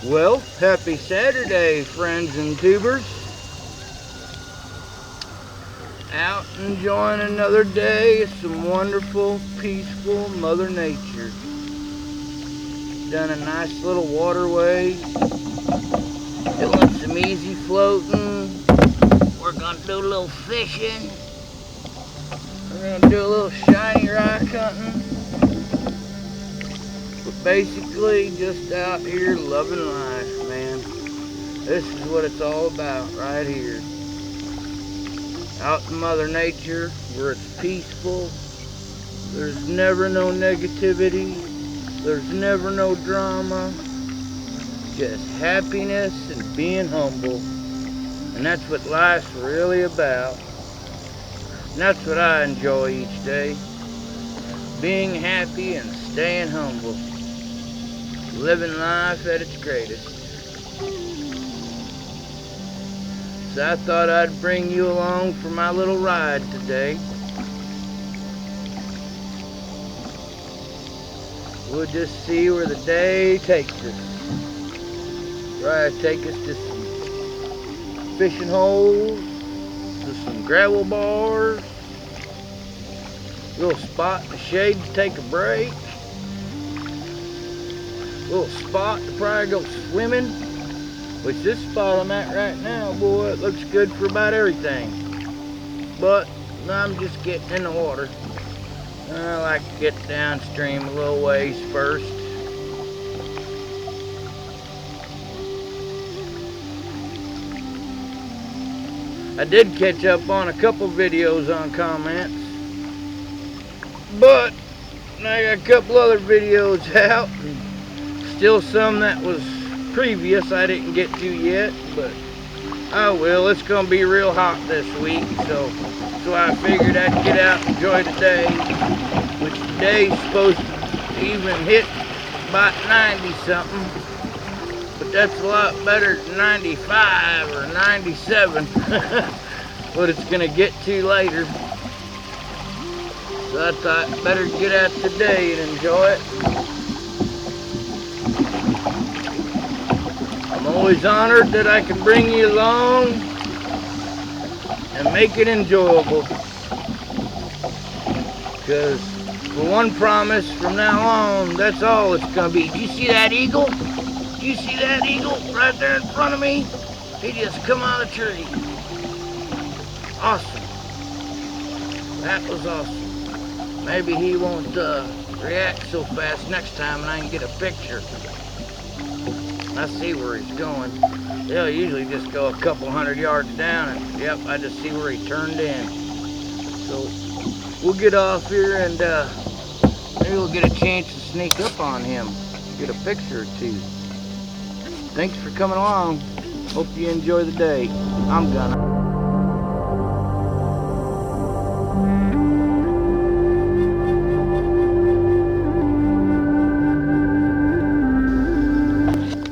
Well, happy Saturday, friends and tubers. Out enjoying another day of some wonderful, peaceful Mother Nature. Done a nice little waterway. Doing some easy floating. We're gonna do a little fishing. We're gonna do a little shiny rock hunting. But basically just out here loving life, man. This is what it's all about right here. Out in Mother Nature where it's peaceful. There's never no negativity. There's never no drama. Just happiness and being humble. And that's what life's really about. And that's what I enjoy each day. Being happy and staying humble. Living life at its greatest. So I thought I'd bring you along for my little ride today. We'll just see where the day takes us. Right, take us to some fishing holes, to some gravel bars, little spot in the shade to take a break, little spot to probably go swimming, which this spot I'm at right now, boy, it looks good for about everything. But I'm just getting in the water. I like to get downstream a little ways first. I did catch up on a couple videos on comments, but I got a couple other videos out, and still some that was previous I didn't get to yet, but I will. It's gonna be real hot this week, so that's why I figured I'd get out and enjoy the day, which today's supposed to even hit about 90 something, but that's a lot better than 95 or 97 what it's gonna get to later. So I thought better get out today and enjoy it. I'm always honored that I can bring you along and make it enjoyable. Because for one promise, from now on, that's all it's gonna be. Do you see that eagle? Do you see that eagle right there in front of me? He just come out of the tree. Awesome. That was awesome. Maybe he won't react so fast next time and I can get a picture. I see where he's going. He'll usually just go a couple hundred yards down and yep, I just see where he turned in. So we'll get off here and maybe we'll get a chance to sneak up on him. Get a picture or two. Thanks for coming along. Hope you enjoy the day. I'm gonna.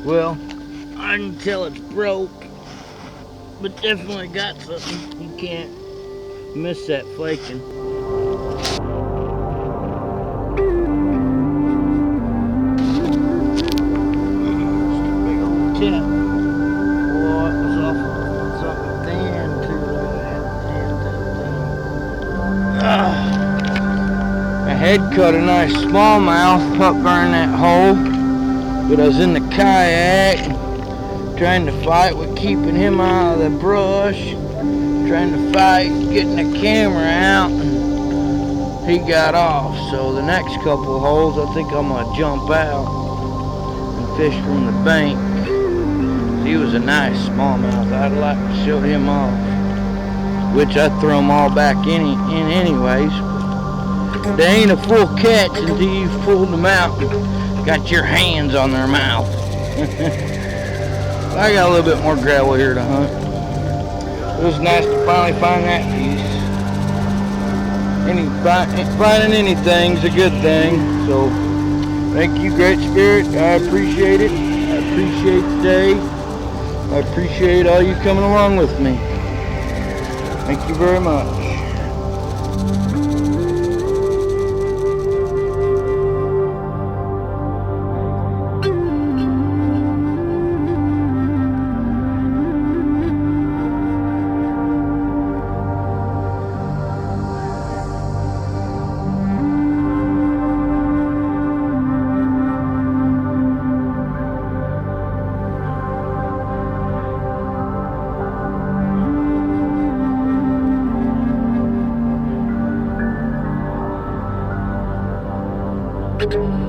Well, I can tell it's broke, but definitely got something. You can't miss that flaking. Big old tip. Boy, it was awful something thin too. Look at that. I had cut a nice smallmouth up there in that hole. But I was in the kayak, trying to fight with keeping him out of the brush, trying to fight getting the camera out, and he got off. So the next couple of holes, I think I'm gonna jump out and fish from the bank. He was a nice smallmouth. I'd like to show him off, which I throw them all back in anyways. But they ain't a full catch until you've pulled them out. Got your hands on their mouth. I got a little bit more gravel here to hunt. It was nice to finally find that piece. Finding anything's a good thing. So thank you, Great Spirit. I appreciate it. I appreciate the day. I appreciate all you coming along with me. Thank you very much.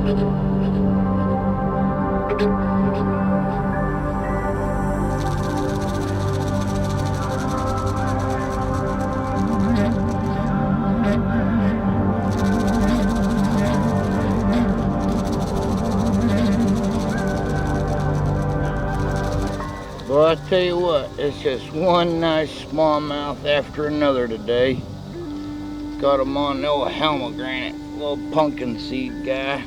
Well, I tell you what, it's just one nice smallmouth after another today. Got him on the old pomegranate, little pumpkin seed guy.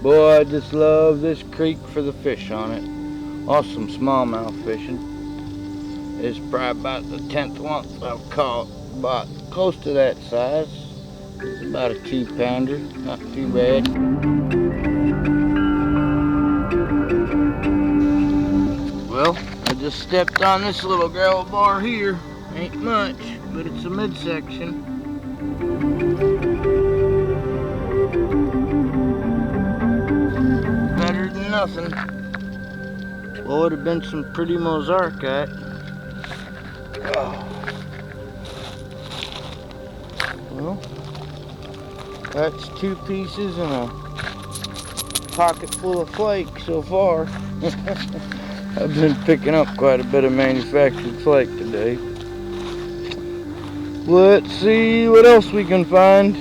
Boy, I just love this creek for the fish on it. Awesome smallmouth fishing. It's probably about the 10th month I've caught, about close to that size. It's about a 2-pounder, not too bad. Well, I just stepped on this little gravel bar here. Ain't much, but it's a midsection. Better than nothing. Well, would have been some pretty mozarkite. Oh. Well, that's 2 pieces and a pocket full of flake so far. I've been picking up quite a bit of manufactured flake today. Let's see what else we can find.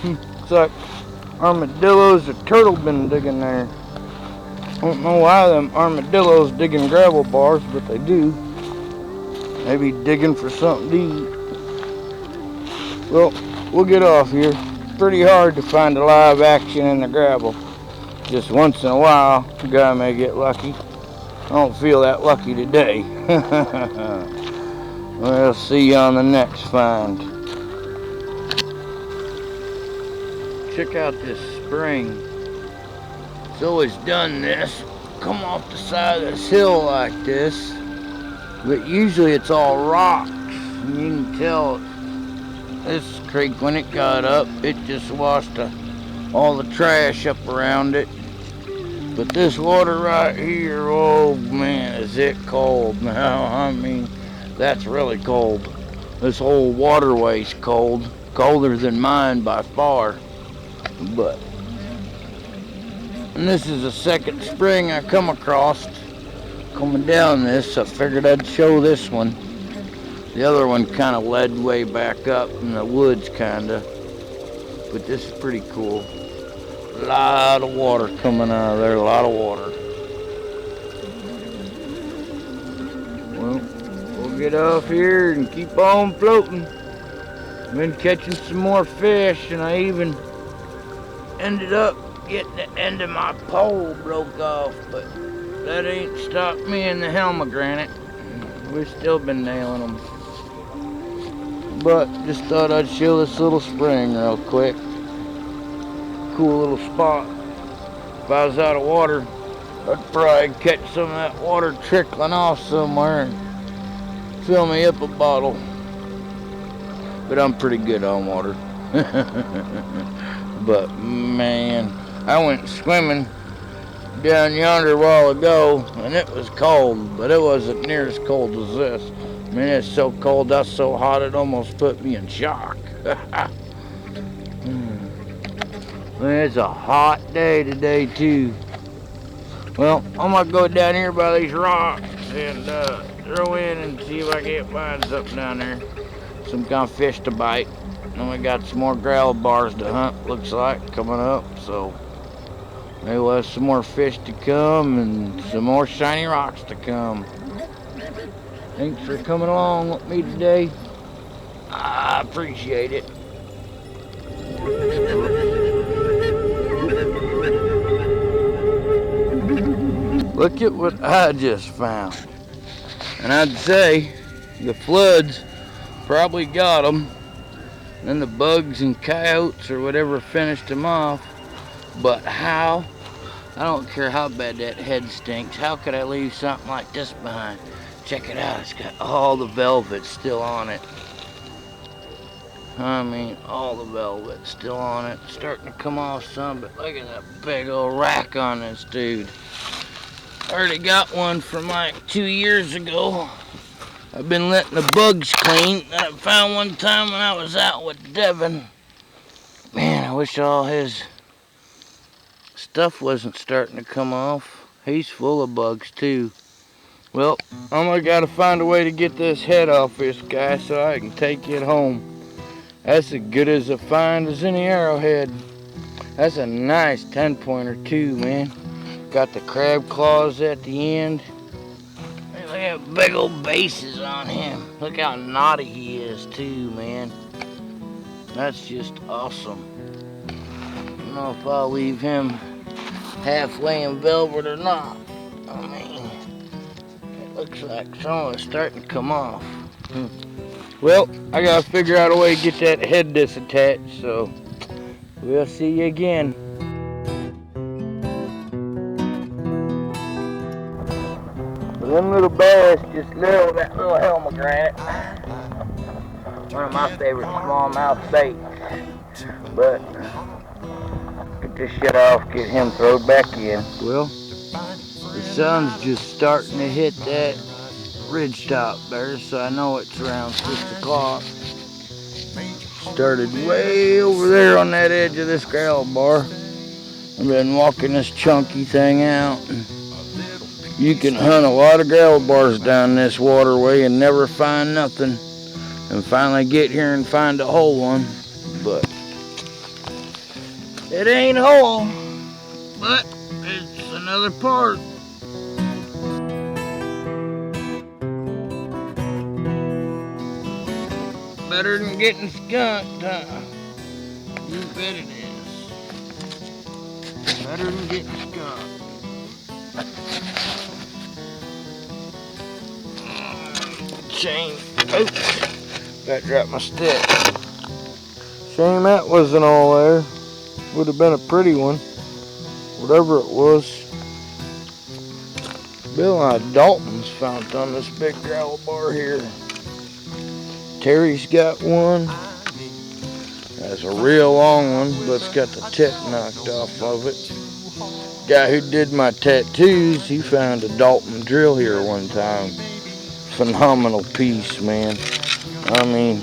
Looks like armadillos or turtle been digging there. I don't know why them armadillos digging gravel bars, but they do. Maybe digging for something to eat. Well, we'll get off here. Pretty hard to find a live action in the gravel. Just once in a while, a guy may get lucky. I don't feel that lucky today. We'll see you on the next find. Check out this spring. It's always done this. Come off the side of this hill like this. But usually it's all rocks. And you can tell this creek, when it got up, it just washed all the trash up around it. But this water right here, oh man, is it cold now. I mean, that's really cold. This whole waterway's cold. Colder than mine by far. But, and this is the second spring I come across coming down this. I figured I'd show this one. The other one kind of led way back up in the woods, kind of. But this is pretty cool. A lot of water coming out of there, a lot of water. Well, we'll get off here and keep on floating. Been catching some more fish, and I even ended up getting the end of my pole broke off, but that ain't stopped me and the pomegranate. We've still been nailing them. But just thought I'd show this little spring real quick. Cool little spot. If I was out of water, I'd probably catch some of that water trickling off somewhere and fill me up a bottle. But I'm pretty good on water. But man, I went swimming down yonder a while ago and it was cold, but it wasn't near as cold as this. I mean, it's so cold, that's so hot, it almost put me in shock. It's a hot day today too. Well, I'm gonna go down here by these rocks and throw in and see if I can't find something down there. Some kind of fish to bite. And we got some more gravel bars to hunt, looks like, coming up. So maybe we'll have some more fish to come and some more shiny rocks to come. Thanks for coming along with me today. I appreciate it. Look at what I just found. And I'd say the floods probably got them. Then the bugs and coyotes or whatever finished them off. But how? I don't care how bad that head stinks. How could I leave something like this behind? Check it out. It's got all the velvet still on it. I mean, all the velvet still on it. It's starting to come off some, but look at that big old rack on this dude. I already got one from like 2 years ago. I've been letting the bugs clean that I found one time when I was out with Devin. Man, I wish all his stuff wasn't starting to come off. He's full of bugs too. Well, I'm gonna gotta find a way to get this head off this guy so I can take it home. That's as good as a find as any arrowhead. That's a nice 10-pointer too, man. Got the crab claws at the end. Hey, look at big old bases on him. Look how knotty he is too, man. That's just awesome. I don't know if I'll leave him halfway in velvet or not. I mean, it looks like some of it's starting to come off. Well, I gotta figure out a way to get that head disattached, so we'll see you again. Them little bass just love that little helmet granite. One of my favorite smallmouth baits. But get this shit off, get him thrown back in. Well, the sun's just starting to hit that ridge top there, so I know it's around 6 o'clock. Started way over there on that edge of this gravel bar. I've been walking this chunky thing out. You can hunt a lot of gravel bars down this waterway and never find nothing. And finally get here and find a whole one. But it ain't whole. But it's another part. Better than getting skunked, huh? You bet it is. Better than getting skunked. Shame. Oops. Got to drop my stick. Shame that wasn't all there. Would have been a pretty one. Whatever it was. Bill and Dalton's found on this big gravel bar here. Terry's got one. That's a real long one, but it's got the tip knocked off of it. Guy who did my tattoos, he found a Dalton drill here one time. Phenomenal piece, man. I mean,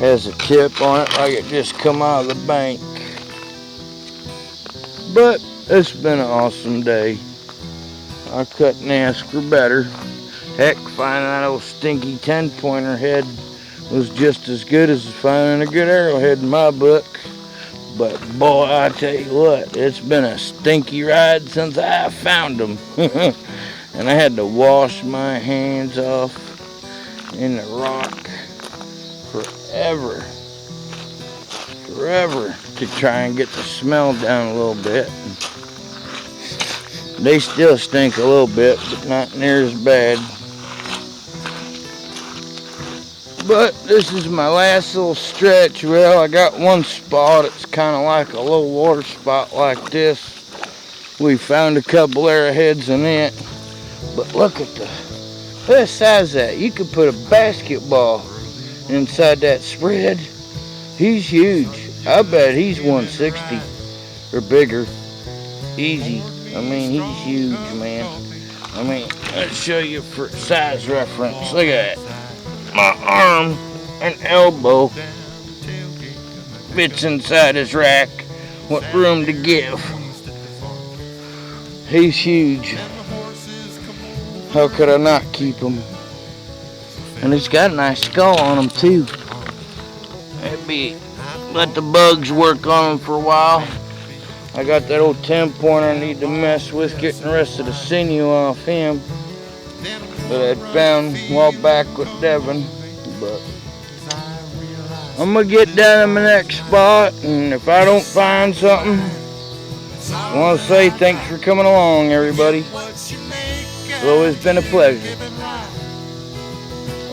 has a tip on it like it just come out of the bank. But it's been an awesome day. I couldn't ask for better. Heck, finding that old stinky 10-pointer head was just as good as finding a good arrowhead in my book. But boy, I tell you what, it's been a stinky ride since I found them. And I had to wash my hands off in the rock forever to try and get the smell down a little bit. They still stink a little bit, but not near as bad. But this is my last little stretch. Well, I got one spot. It's kind of like a low water spot like this. We found a couple arrowheads in it. But look at the size of that. You could put a basketball inside that spread. He's huge. I bet he's 160 or bigger. Easy. I mean, he's huge, man. I mean, let's show you for size reference. Look at that. My arm and elbow fits inside his rack. What room to give. He's huge. How could I not keep him? And he's got a nice skull on him too. Maybe let the bugs work on him for a while. I got that old 10-pointer I need to mess with, getting the rest of the sinew off him that I found a while back with Devin. But I'm gonna get down to my next spot, and if I don't find something, I want to say thanks for coming along, everybody. It's always been a pleasure.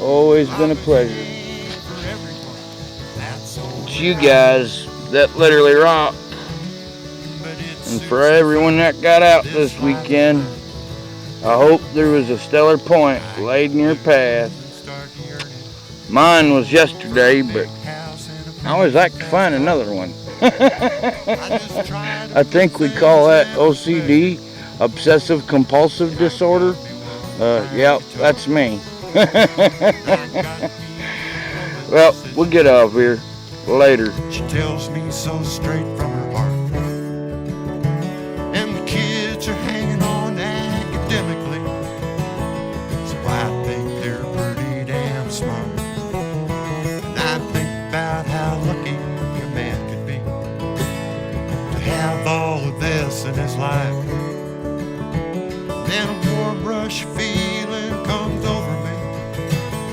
Always been a pleasure. It's you guys that literally rock. And for everyone that got out this weekend, I hope there was a stellar point laid in your path. Mine was yesterday, but I always like to find another one. I think we call that OCD, obsessive compulsive disorder. Yeah, that's me. Well, we'll get off here. Later. She tells me so straight from her heart, Then a warm rush feeling comes over me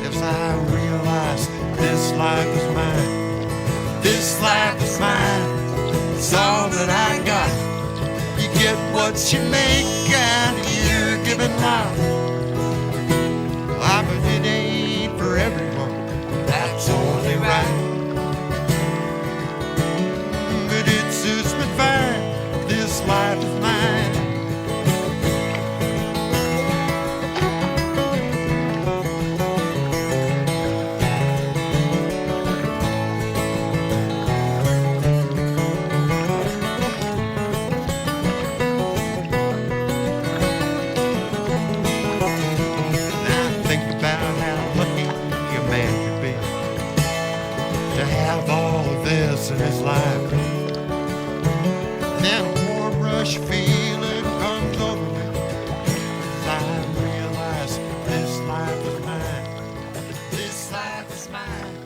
as I realize this life is mine. This life is mine. It's all that I got. You get what you make and you're given life. But it ain't for everyone. That's only right. But it suits me fine. This life is mine. In his life, then a warm rush feeling comes over me as I realize this life is mine. This life is mine.